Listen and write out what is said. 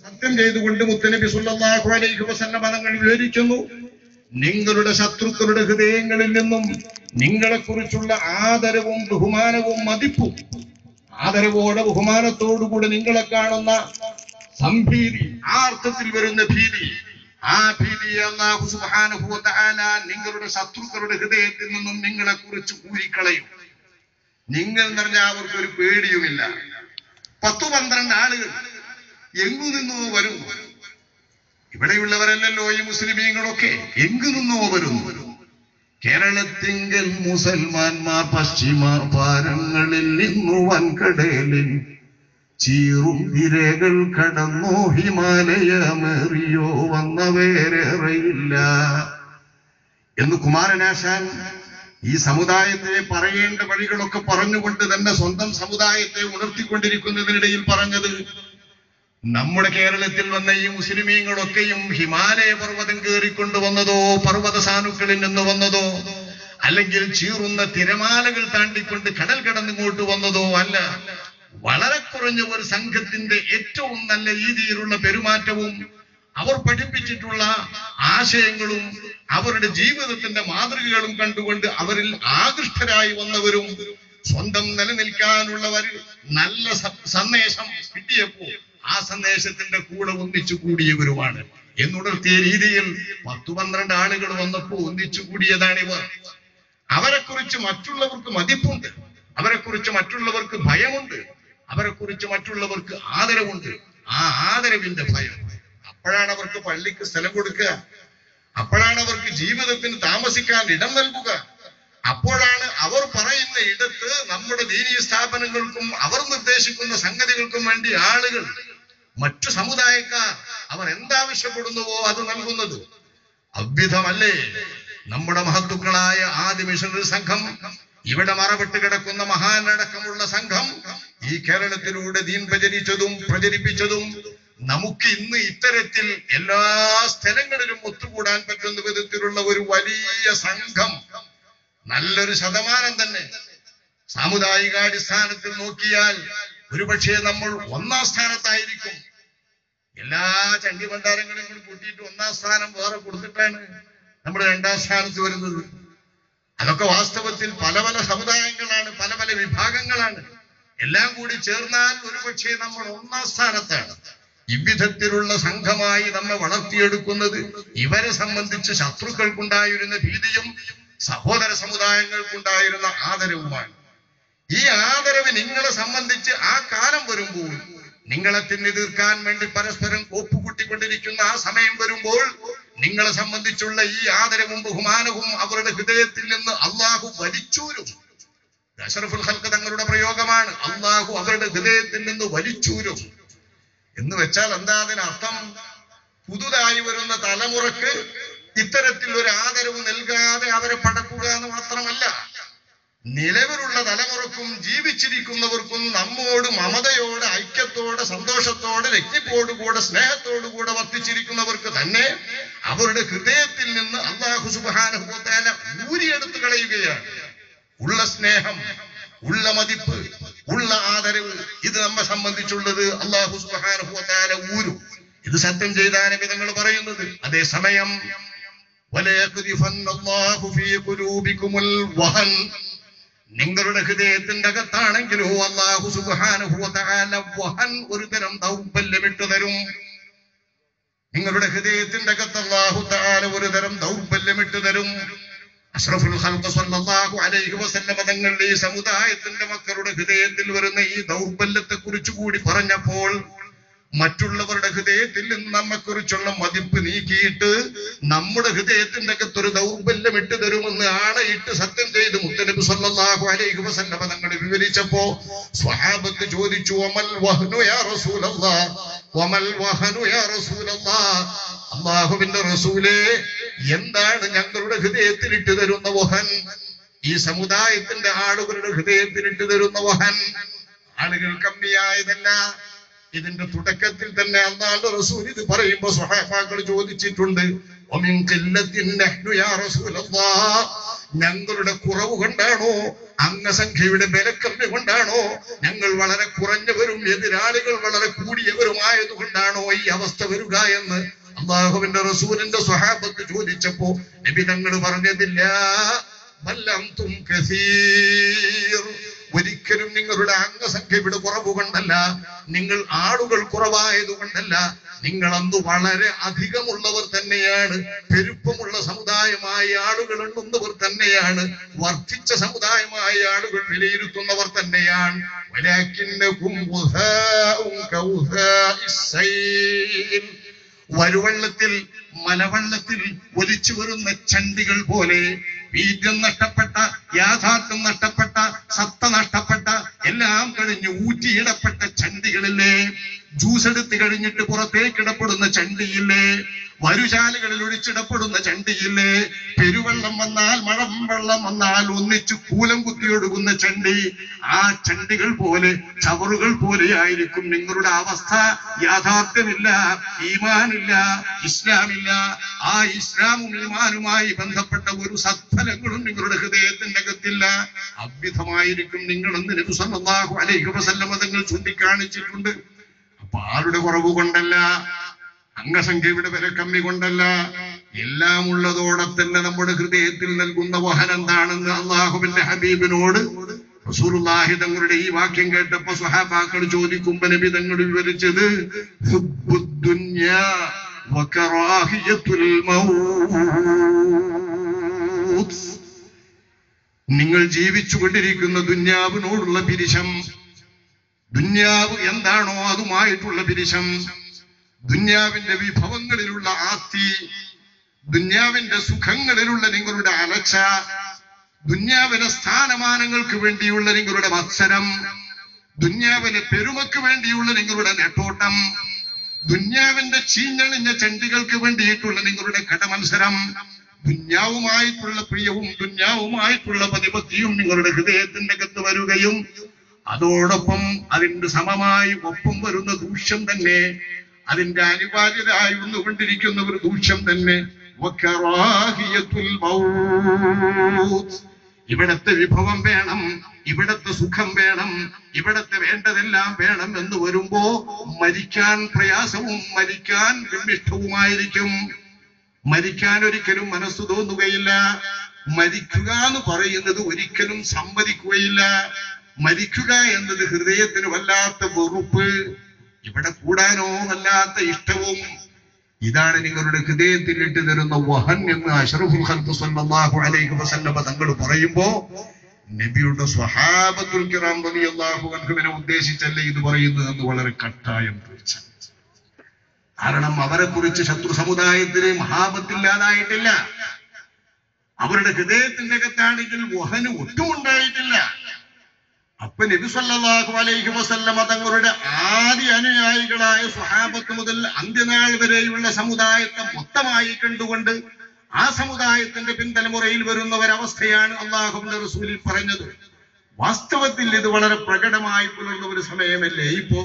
സത്യം ചെയ്തുകൊണ്ട് മുത്തനബി സല്ലല്ലാഹു അലൈഹി വസല്ലം തങ്ങൾ വിവരിക്കുന്നു, നിങ്ങളുടെ ശത്രുക്കളുടെ ഹൃദയങ്ങളിൽ നിന്നും നിങ്ങളെക്കുറിച്ചുള്ള ആദരവും ബഹുമാനവും മതിപ്പും, ആദരവോടെ ബഹുമാനത്തോടുകൂടി നിങ്ങളെ കാണുന്ന സംഭീതി, ആ അർത്ഥത്തിൽ വരുന്ന ഭീതി, ആ ഭീതി അല്ലാഹു സുബ്ഹാനഹു വ തആല നിങ്ങളുടെ ശത്രുക്കളുടെ ഹൃദയത്തിൽ നിന്നും നിങ്ങളെ കുറിച്ച് ഊരിക്കളയും. നിങ്ങൾ എന്ന് പറഞ്ഞാൽ അവർക്കൊരു പേടിയുമില്ല. 10-12 ആളുകൾ എങ്ങു നിന്നോ വരും. ഇവിടെയുള്ളവരല്ലല്ലോ ഈ മുസ്ലിമീങ്ങളൊക്കെ, എങ്ങു നിന്നോ വരുന്നു. കേരളത്തിങ്കൽ മുസൽമാന്മാർ പശ്ചിമ പാരങ്ങളിൽ നിന്നു വൻകടലിൽ ചീറും തിരകൾ കടന്നോ ഹിമാലയമേറിയോ വന്നവേറെയില്ല എന്ന് കുമാരനാശാൻ ഈ സമുദായത്തെ പറയേണ്ട വഴികളൊക്കെ പറഞ്ഞുകൊണ്ട് തന്നെ സ്വന്തം സമുദായത്തെ ഉണർത്തിക്കൊണ്ടിരിക്കുന്നതിനിടയിൽ പറഞ്ഞത്, നമ്മുടെ കേരളത്തിൽ വന്ന ഈ മുസ്ലിമീങ്ങളൊക്കെയും ഹിമാലയ പർവ്വതം കയറിക്കൊണ്ട് വന്നതോ, പർവ്വത സാനുക്കളിൽ നിന്ന് വന്നതോ, അല്ലെങ്കിൽ ചീറുന്ന തിരമാലകൾ താണ്ടിക്കൊണ്ട് കടൽ കടന്നിങ്ങോട്ട് വന്നതോ അല്ല. വളരെ കുറഞ്ഞ ഒരു സംഘത്തിന്റെ ഏറ്റവും നല്ല രീതിയിലുള്ള പെരുമാറ്റവും അവർ പഠിപ്പിച്ചിട്ടുള്ള ആശയങ്ങളും അവരുടെ ജീവിതത്തിന്റെ മാതൃകകളും കണ്ടുകൊണ്ട് അവരിൽ ആകൃഷ്ടരായി വന്നവരും സ്വന്തം നിലനിൽക്കാനുള്ളവർ നല്ല സന്ദേശം കിട്ടിയപ്പോൾ ആ സന്ദേശത്തിന്റെ കൂടെ ഒന്നിച്ചു കൂടിയവരുമാണ്. എന്നുണർത്തിയ രീതിയിൽ 10-12 ആളുകൾ വന്നപ്പോൾ ഒന്നിച്ചു കൂടിയതാണിവർ. അവരെക്കുറിച്ച് മറ്റുള്ളവർക്ക് മതിപ്പുണ്ട്, അവരെക്കുറിച്ച് മറ്റുള്ളവർക്ക് ഭയമുണ്ട്, അവരെക്കുറിച്ച് മറ്റുള്ളവർക്ക് ആദരവുണ്ട്. ആ ആദരവിന്റെ ഭയം, അപ്പോഴാണ് അവർക്ക് പള്ളിക്ക് സ്ഥലം കൊടുക്കുക, അപ്പോഴാണ് അവർക്ക് ജീവിതത്തിന് താമസിക്കാൻ ഇടം നൽകുക, അപ്പോഴാണ് അവർ പറയുന്ന ഇടത്ത് നമ്മുടെ ദീനീ സ്ഥാപനങ്ങൾക്കും അവർ നിർദ്ദേശിക്കുന്ന സംഗതികൾക്കും വേണ്ടി ആളുകൾ, മറ്റു സമുദായക്കാർ അവർ എന്താവശ്യപ്പെടുന്നുവോ അത് നൽകുന്നത്. അദ്ഭുതമല്ലേ നമ്മുടെ മഹത്തുക്കളായ ആദ്യ മിഷണറി സംഘം, ഇവിടെ മറവിട്ട് കിടക്കുന്ന മഹാനടക്കമുള്ള സംഘം ഈ കേരളത്തിലൂടെ ദീൻ പ്രചരിപ്പിച്ചതും നമുക്ക് ഇന്ന് ഇത്തരത്തിൽ എല്ലാ സ്ഥലങ്ങളിലും ഒത്തുകൂടാൻ പറ്റുന്ന വിധത്തിലുള്ള ഒരു വലിയ സംഘം, നല്ലൊരു ശതമാനം തന്നെ സാമുദായികാടിസ്ഥാനത്തിൽ നോക്കിയാൽ ഒരുപക്ഷെ നമ്മൾ 1-ാം സ്ഥാനത്തായിരിക്കും. എല്ലാ ചണ്ടി ഭണ്ഡാരങ്ങളും കൂടി കൂട്ടിയിട്ട് 1-ാം സ്ഥാനം വേറെ കൊടുത്തിട്ടാണ് നമ്മൾ 2-ാം സ്ഥാനത്ത് വരുന്നത്. അതൊക്കെ വാസ്തവത്തിൽ പല പല സമുദായങ്ങളാണ്, പല പല വിഭാഗങ്ങളാണ്. എല്ലാം കൂടി ചേർന്നാൽ ഒരുപക്ഷെ നമ്മൾ 1-ാം സ്ഥാനത്താണ്. ഇவ்விധത്തിലുള്ള സംഘമായി നമ്മെ വളർത്തിയെടുക്കുന്നത് ഇവരെ സംബന്ധിച്ച് ശത്രുക്കൾക്കുണ്ടായിരുന്ന ഭീതിയും സഹോദര സമുദായങ്ങൾക്കുണ്ടായിരുന്ന ആദരവുമാണ്. ഈ ആദരവ് നിങ്ങളെ സംബന്ധിച്ച് ആ കാലം വരുമ്പോൾ, നിങ്ങളെ തിന്നി തീർക്കാൻ വേണ്ടി പരസ്പരം കോപ്പുകൂട്ടിക്കൊണ്ടിരിക്കുന്ന ആ സമയം വരുമ്പോൾ, നിങ്ങളെ സംബന്ധിച്ചുള്ള ഈ ആദരവും ബഹുമാനവും അവരുടെ ഹൃദയത്തിൽ നിന്ന് അള്ളാഹു വലിച്ചൂരും. അഷ്റഫുൽ ഖൽഖ് തങ്ങളുടെ പ്രയോഗമാണ്, അള്ളാഹു അവരുടെ ഹൃദയത്തിൽ നിന്ന് വലിച്ചൂരും എന്ന് വെച്ചാൽ എന്താ അതിനർത്ഥം? പുതുതായി വരുന്ന തലമുറക്ക് ഇത്തരത്തിൽ ഒരു ആദരവ് നൽകാതെ അവരെ പടക്കുക എന്ന് മാത്രമല്ല, നിലവിലുള്ള തലമുറക്കും ജീവിച്ചിരിക്കുന്നവർക്കും നമ്മോട് മമതയോടെ, ഐക്യത്തോടെ, സന്തോഷത്തോടെ, രക്തിപ്പോടുകൂടെ, സ്നേഹത്തോടുകൂടെ വർത്തിച്ചിരിക്കുന്നവർക്ക് തന്നെ അവരുടെ ഹൃദയത്തിൽ നിന്ന് അല്ലാഹു സുബ്ഹാനഹു വ തആല ഊരിയെടുത്ത് കളയുകയാണ്. ഉള്ള സ്നേഹം, ഉള്ള മതിപ്പ്, ഉള്ള ആദരവ്, ഇത് നമ്മെ സംബന്ധിച്ചുള്ളത് അല്ലാഹു സുബ്ഹാനഹു വ തആല ഊരും. ഇത് സത്യം ചെയ്താൽ നബി തങ്ങൾ പറയുന്നത്. അതേസമയം വലയഖ്ദിഫന്നല്ലാഹു ഫീ ഖുലൂബികുമുൽ വഹൻ, നിങ്ങളുടെ ഹൃദയത്തിന്റെ അകത്താണെങ്കിലോ അല്ലാഹു സുബ്ഹാനഹു വ തആല വഹൻ, ഒരു തരം ദൗർബല്യമിട്ട് തരും. നിങ്ങളുടെ ഹൃദയത്തിന്റെ അകത്ത് അല്ലാഹു തആല ഒരു തരം ദൗർബല്യമിട്ട് തരും. അഷ്റഫുൽ ഖൽഖ് സ്വല്ലല്ലാഹു അലൈഹി വസല്ലം തങ്ങളുടെ ഈ സമുദായത്തിന്റെ മക്കളുടെ ഹൃദയത്തിൽ വരുന്ന ഈ ദൗർബല്യത്തെ കുറിച്ച് കൂടി പറഞ്ഞപ്പോൾ, മറ്റുള്ളവരുടെ ഹൃദയത്തിൽ നിന്ന് നമ്മെക്കുറിച്ചുള്ള മതിപ്പ് നീക്കിയിട്ട് നമ്മുടെ ഹൃദയത്തിന്റെ അകത്തൊരു ദൗർബല്യം ഇട്ട് തരുമെന്ന് ആണയിട്ട് സത്യം ചെയ്ത് മുത്തനബി സല്ലല്ലാഹു അലൈഹി വസല്ലം തങ്ങൾ വിവരിച്ചപ്പോ സ്വഹാബത്ത് ചോദിച്ചു, വമൽ വഹ്നു യാ റസൂലല്ലാഹ്, വമൽ വഹ്നു യാ റസൂലല്ലാഹ്, അല്ലാഹുവിന്റെ റസൂലേ, എന്താണ് ഞങ്ങളുടെ ഹൃദയത്തിൽ ഇട്ട് തരുന്ന വഹൻ? ഈ സമുദായത്തിന്റെ ആളുകളുടെ ഹൃദയത്തിൽ ഇട്ട് തരുന്ന വഹൻ ആളുകൾ കമ്മിയായതല്ല. ഇതിന്റെ തുടക്കത്തിൽ തന്നെ അല്ലാഹുവിന്റെ റസൂൽ ഇത് പറയുമ്പോ സ്വഹാബാക്കൾ ചോദിച്ചിട്ടുണ്ട്, വമിൻ ഖില്ലത്തിൻ നഹ്നു യാ റസൂലല്ലാഹ്, ഞങ്ങളുടെ കുറവ് കൊണ്ടാണോ, അംഗസംഖ്യയുടെ ബലക്കമ്മി കൊണ്ടാണോ, ഞങ്ങൾ വളരെ കുറഞ്ഞവരും എതിരാളികൾ വളരെ കൂടിയവരുമായതുകൊണ്ടാണോ ഈ അവസ്ഥ വരിക എന്ന് അല്ലാഹുവിന്റെ റസൂലിന്റെ സ്വഹാബത്ത് ചോദിച്ചപ്പോ നബി തങ്ങൾ പറഞ്ഞതില്ല, ബൽ അൻതും കസീർ, ഒരിക്കലും നിങ്ങളുടെ അംഗസംഖ്യയുടെ കുറവ് കൊണ്ടല്ല, നിങ്ങൾ ആളുകൾ കുറവായതുകൊണ്ടല്ല, നിങ്ങൾ അന്ന് വളരെ അധികമുള്ളവർ തന്നെയാണ്, പെരുപ്പമുള്ള സമുദായമായ ആളുകൾ എണ്ണുന്നവർ തന്നെയാണ്, വർദ്ധിച്ച സമുദായമായ ആളുകൾ വിലയിരുത്തുന്നവർ തന്നെയാണ്. വരുവെള്ളത്തിൽ മലവെള്ളത്തിൽ ഒലിച്ചു വരുന്ന ചണ്ടികൾ പോലെ, വീര്യം നഷ്ടപ്പെട്ട, യാഥാർത്ഥ്യം നഷ്ടപ്പെട്ട, സത്ത നഷ്ടപ്പെട്ട, എല്ലാം കഴിഞ്ഞ് ഊറ്റിയിടപ്പെട്ട ചണ്ടികളില്ലേ, ജ്യൂസ് എടുത്ത് കഴിഞ്ഞിട്ട് പുറത്തേക്കിടപ്പെടുന്ന ചണ്ടിയില്ലേ, വരുശാലകളിൽ ഒഴിച്ചിടപ്പെടുന്ന ചണ്ടിയില്ലേ, പെരുവെള്ളം വന്നാൽ മഴം വെള്ളം വന്നാൽ ഒന്നിച്ചു കൂലം കുത്തിയൊടുക്കുന്ന ചണ്ടി, ആ ചണ്ടികൾ പോലെ, ചവറുകൾ പോലെയായിരിക്കും നിങ്ങളുടെ അവസ്ഥ. യാഥാർത്ഥ്യമില്ല, ഈമാനില്ല, ഇസ്ലാമില്ല. ആ ഇസ്ലാമും ഈമാനുമായി ബന്ധപ്പെട്ട ഒരു സത്ഫലങ്ങളും നിങ്ങളുടെ ഹൃദയത്തിന്റെ അകത്തില്ല. അദ്ഭുതമായിരിക്കും നിങ്ങളെന്ന് നബി സല്ലല്ലാഹു അലൈഹി വസല്ലം തങ്ങൾ ചൂണ്ടിക്കാണിച്ചിട്ടുണ്ട്. അപ്പൊ ആരുടെ കുറവ് കൊണ്ടല്ല, അംഗസംഖ്യയുടെ വില കമ്മി കൊണ്ടല്ല, എല്ലാം ഉള്ളതോടെ തന്നെ നമ്മുടെ ഹൃദയത്തിൽ നൽകുന്ന വഹനം എന്താണെന്ന് അല്ലാഹുവിന്റെ ഹബീബിനോട് റസൂലുള്ളാഹി തങ്ങളുടെ ഈ വാക്യം കേട്ടപ്പോ സ്വഹാബാക്കൾ ചോദിക്കുമ്പോ നബി തങ്ങൾ വിവരിച്ചത് ഹുബ്ബുദ്ദുന്യാ വകറാഹിയത്തുൽ മൗത്ത്, നിങ്ങൾ ജീവിച്ചു കൊണ്ടിരിക്കുന്ന ദുന്യാവിനോടുള്ള പിരിശം, ദുന്യാവ് എന്താണോ അതുമായിട്ടുള്ള പിരിശം, ദുന്യാവിന്റെ വിഭവങ്ങളിലുള്ള ആർത്തി, ദുന്യാവിന്റെ സുഖങ്ങളിലുള്ള നിങ്ങളുടെ അലച്ച, ദുന്യാവിലെ സ്ഥാനമാനങ്ങൾക്ക് വേണ്ടിയുള്ള നിങ്ങളുടെ മത്സരം, ദുന്യാവിലെ പെരുമക്ക് വേണ്ടിയുള്ള നിങ്ങളുടെ നെട്ടോട്ടം, ദുന്യാവിന്റെ ചീഞ്ഞണിഞ്ഞ ചണ്ടികൾക്ക് വേണ്ടിയിട്ടുള്ള നിങ്ങളുടെ കടമത്സരം, ദുന്യാവുമായിട്ടുള്ള പ്രിയവും ദുന്യാവുമായിട്ടുള്ള പ്രതിപത്തിയും നിങ്ങളുടെ ഹൃദയത്തിന്റെ അകത്ത് വരികയും അതോടൊപ്പം അതിന്റെ സമമായി ഒപ്പം വരുന്ന ദൂഷ്യം തന്നെ, അതിന്റെ അനിവാര്യതയായി വന്നുകൊണ്ടിരിക്കുന്ന ഒരു ദൂഷ്യം തന്നെ വകറാഹിയത്തുൽ മൗത്ത്. ഇവിടത്തെ വിഭവം വേണം, ഇവിടത്തെ സുഖം വേണം, ഇവിടത്തെ വേണ്ടതെല്ലാം വേണം എന്ന് വരുമ്പോ മരിക്കാൻ പ്രയാസവും മരിക്കാൻ വിമിഷ്ടവുമായിരിക്കും. മരിക്കാൻ ഒരിക്കലും മനസ്സു തോന്നുകയില്ല. മരിക്കുക എന്ന് പറയുന്നത് ഒരിക്കലും സമ്മതിക്കുകയില്ല. മരിക്കുക എന്നത് ഹൃദയത്തിന് വല്ലാത്ത വെറുപ്പ്, ഇവിടെ കൂടാനോ വല്ലാത്ത ഇഷ്ടവും. ഇതാണ് നിങ്ങളുടെ ഹൃദയത്തിൽ ഇട്ട് തരുന്ന വഹൻ എന്ന് അഷ്റഫുൽ ഖൽഖ് സ്വല്ലല്ലാഹു അലൈഹി വസല്ലം തങ്ങൾ പറയുമ്പോ നബിയുടെ സ്വഹാബത്തുൽ കിറാം റളിയല്ലാഹു അൻഹുവിനെ ഉദ്ദേശിച്ചല്ലേ ഇത് പറയുന്നത് എന്ന് വളരെ കട്ടായം തീർച്ച. കാരണം അവരെ കുറിച്ച് ശത്രു സമുദായത്തിന് മഹാബത്തില്ലാതായിട്ടില്ല. അവരുടെ ഹൃദയത്തിന്റെ അകത്താണെങ്കിൽ വഹന് ഒട്ടും ഉണ്ടായിട്ടില്ല. അപ്പൊ നബി സല്ലല്ലാഹു അലൈഹി വസല്ലം തങ്ങളുടെ ആദ്യ അനുയായികളായ സ്വഹാബത്ത് മുതൽ അന്ത്യനാൾ വരെയുള്ള സമുദായത്തെ മൊത്തമായി കണ്ടുകൊണ്ട് ആ സമുദായത്തിന്റെ പിൻതലമുറയിൽ വരുന്ന ഒരവസ്ഥയാണ് അല്ലാഹുവിന്റെ റസൂലിൽ പറഞ്ഞത്. വാസ്തവത്തിൽ ഇത് വളരെ പ്രകടമായി പുലർന്ന ഒരു സമയമല്ലേ ഇപ്പോ?